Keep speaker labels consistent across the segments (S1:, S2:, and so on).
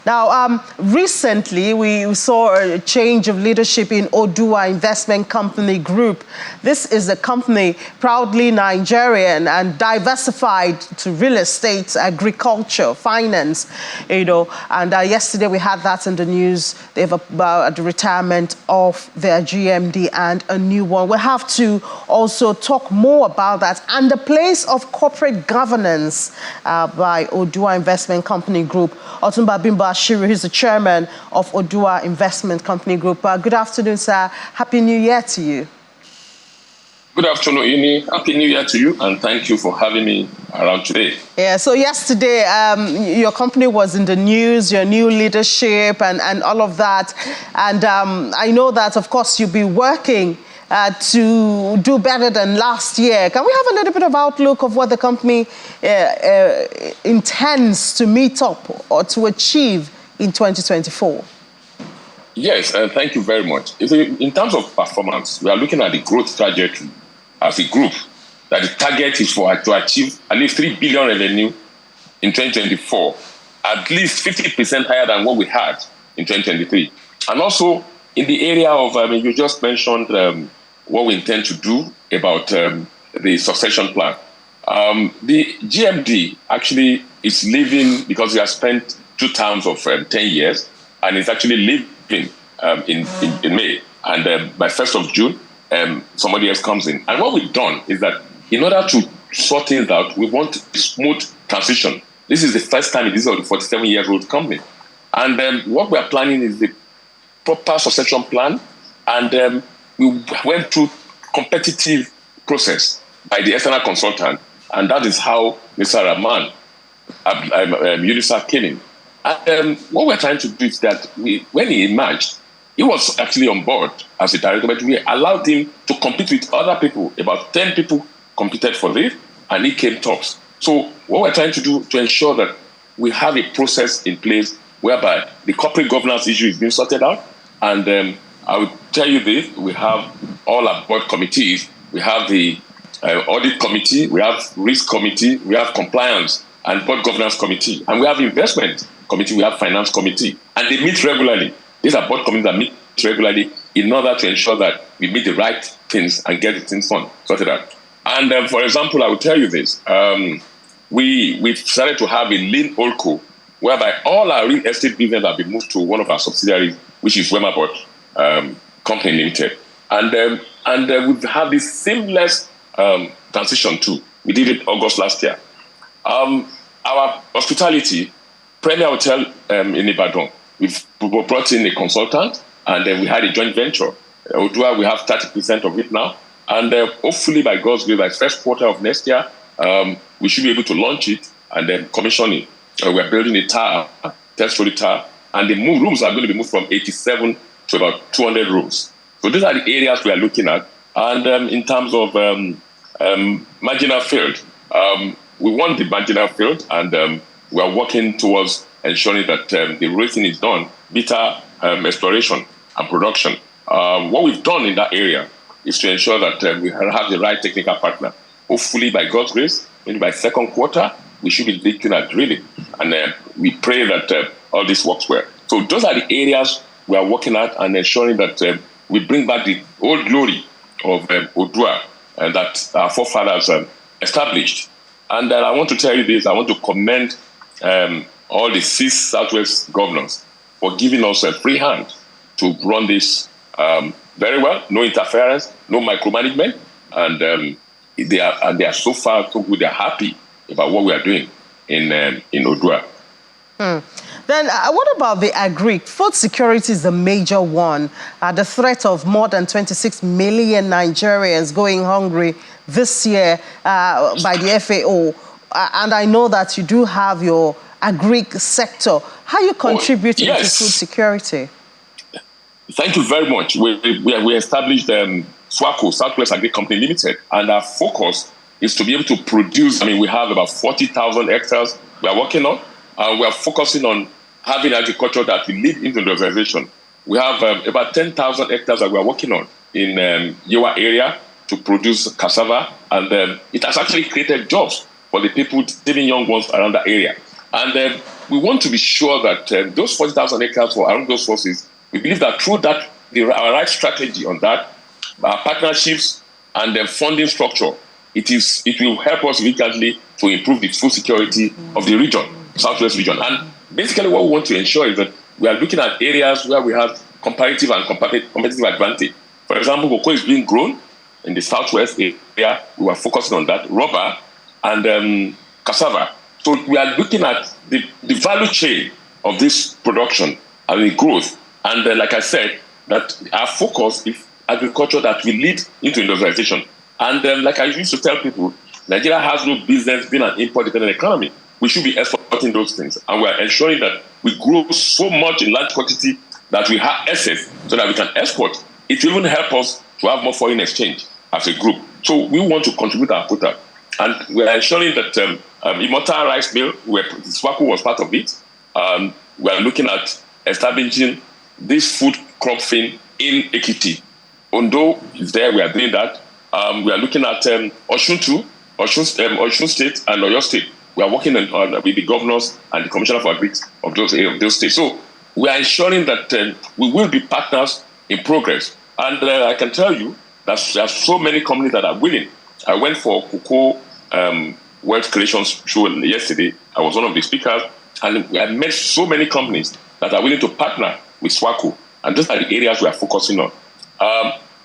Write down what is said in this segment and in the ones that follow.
S1: Now, recently we saw a change of leadership in Odu'a Investment Company Group. This is a company proudly Nigerian and diversified to real estate, agriculture, finance, and yesterday we had that in the news. They have about the retirement of their GMD and a new one. We have to also talk more about that and the place of corporate governance by Odu'a Investment Company Group. Otumba Bimbo Ashiru, who's the chairman of Odu'a Investment Company Group. Good afternoon, sir. Happy New Year to you.
S2: Good afternoon, Ini. Happy New Year to you, and thank you for having me around today.
S1: Yeah, so yesterday, your company was in the news, your new leadership and all of that. And I know that, of course, you'll be working to do better than last year. Can we have a little bit of outlook of what the company intends to meet up or to achieve in 2024?
S2: Yes, thank you very much. In terms of performance, we are looking at the growth trajectory as a group. That the target is for to achieve at least 3 billion revenue in 2024, at least 50% higher than what we had in 2023. And also in the area of, you just mentioned what we intend to do about the succession plan. The GMD actually is leaving because we have spent 2 terms of 10 years, and it's actually leaving in May. And by 1st of June, somebody else comes in. And what we've done is that in order to sort things out, we want a smooth transition. This is the first time this is a 47-year-old company. And what we are planning is the proper succession plan. And we went through competitive process by the external consultant. And that is how Mr. Rahman Yunusa came in. And what we're trying to do is that when he emerged, he was actually on board as a director, but we allowed him to compete with other people. About 10 people competed for this, and he came tops. So what we're trying to do to ensure that we have a process in place whereby the corporate governance issue is being sorted out. And I will tell you this, we have all our board committees. We have the audit committee, we have risk committee, we have compliance and board governance committee, and we have investment committee, we have finance committee, and they meet regularly. These are board committees that meet regularly in order to ensure that we meet the right things and get the things sorted out. And for example, I will tell you this. We've started to have a lean holdco whereby all our real estate business have been moved to one of our subsidiaries, which is Wemaport Company Limited. And we've had this seamless transition too. We did it August last year. Our hospitality, Premier Hotel in Ibadan, we've brought in a consultant, and then we had a joint venture. Odu'a, we have 30% of it now. And hopefully, by God's will, by first quarter of next year, we should be able to launch it and then commission it. We're building a tower, 10-story tower, and the rooms are going to be moved from 87 to about 200 rooms. So these are the areas we are looking at. And in terms of marginal field, we want the marginal field, and we are working towards ensuring that the rating is done, beta exploration and production. What we've done in that area is to ensure that we have the right technical partner. Hopefully, by God's grace, maybe by second quarter, we should be looking at drilling. And we pray that all this works well. So those are the areas we are working at and ensuring that we bring back the old glory of Odu'a that our forefathers established. And I want to tell you this, I want to commend all the 6 Southwest governors for giving us a free hand to run this very well, no interference, no micromanagement, and they are so far so good. They're happy about what we are doing in Odu'a.
S1: Then what about the agri? Food security is the major one. The threat of more than 26 million Nigerians going hungry this year by the FAO. And I know that you do have your agri sector. How are you contributing to food security?
S2: Thank you very much. We established SWACO, Southwest Agri Company Limited, and our focus is to be able to produce. We have about 40,000 hectares we are working on, and we are focusing on having agriculture that will lead into the organization. We have about 10,000 hectares that we are working on in Yewa area to produce cassava, and it has actually created jobs for the people, even young ones around the area. And we want to be sure that those 40,000 acres for around those forces, we believe that through that, our right strategy on that, our partnerships and the funding structure, it will help us significantly to improve the food security of the region, Southwest region. And basically what we want to ensure is that we are looking at areas where we have comparative and competitive advantage. For example, cocoa is being grown in the Southwest area. We are focusing on that, rubber and cassava. So we are looking at the value chain of this production and the growth. And like I said, that our focus is agriculture that will lead into industrialization. And like I used to tell people, Nigeria has no business being an import-dependent economy. We should be exporting those things. And we are ensuring that we grow so much in large quantity that we have excess so that we can export. It will even help us to have more foreign exchange as a group. So we want to contribute our quota. And we are ensuring that Immortal Rice Mill, where SWACO was part of it, we are looking at establishing this food crop thing in Ekiti. Ondo is there, we are doing that. We are looking at Osun State and Oyo State. We are working with the governors and the commissioner for agri of those states. So we are ensuring that we will be partners in progress. And I can tell you that there are so many companies that are willing. I went for Cocoa Wealth Creation show yesterday. I was one of the speakers, and I met so many companies that are willing to partner with SWACO. And those are the areas we are focusing on.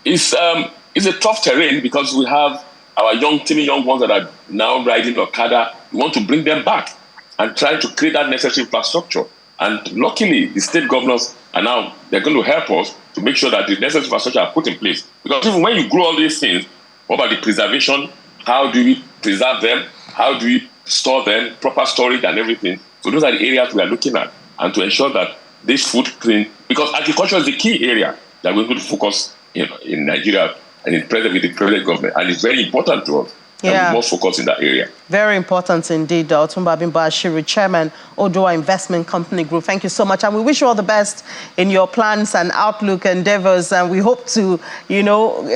S2: It's a tough terrain because we have our young ones that are now riding Okada. We want to bring them back and try to create that necessary infrastructure. And luckily, the state governors are now, they're going to help us to make sure that the necessary infrastructure are put in place. Because even when you grow all these things, what about the preservation? How do we preserve them? How do we store them? Proper storage and everything. So those are the areas we are looking at. And to ensure that this footprint, because agriculture is the key area that we're going to focus in Nigeria and with the present government. And it's very important to us. Yeah. More focus in that area.
S1: Very important indeed, Otumba Bimba Ashiru, Chairman, Odu'a Investment Company Group. Thank you so much. And we wish you all the best in your plans and outlook endeavors. And we hope to,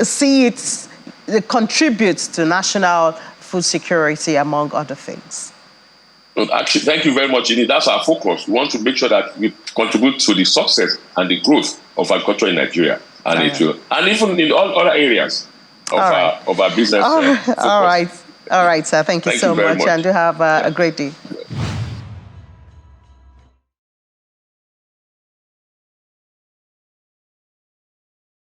S1: see it contributes to national food security, among other things.
S2: Well, actually, thank you very much, indeed. That's our focus. We want to make sure that we contribute to the success and the growth of agriculture in Nigeria. And it will, and even in all other areas of our business.
S1: All right, sir. Thank you so much. And do have a great day.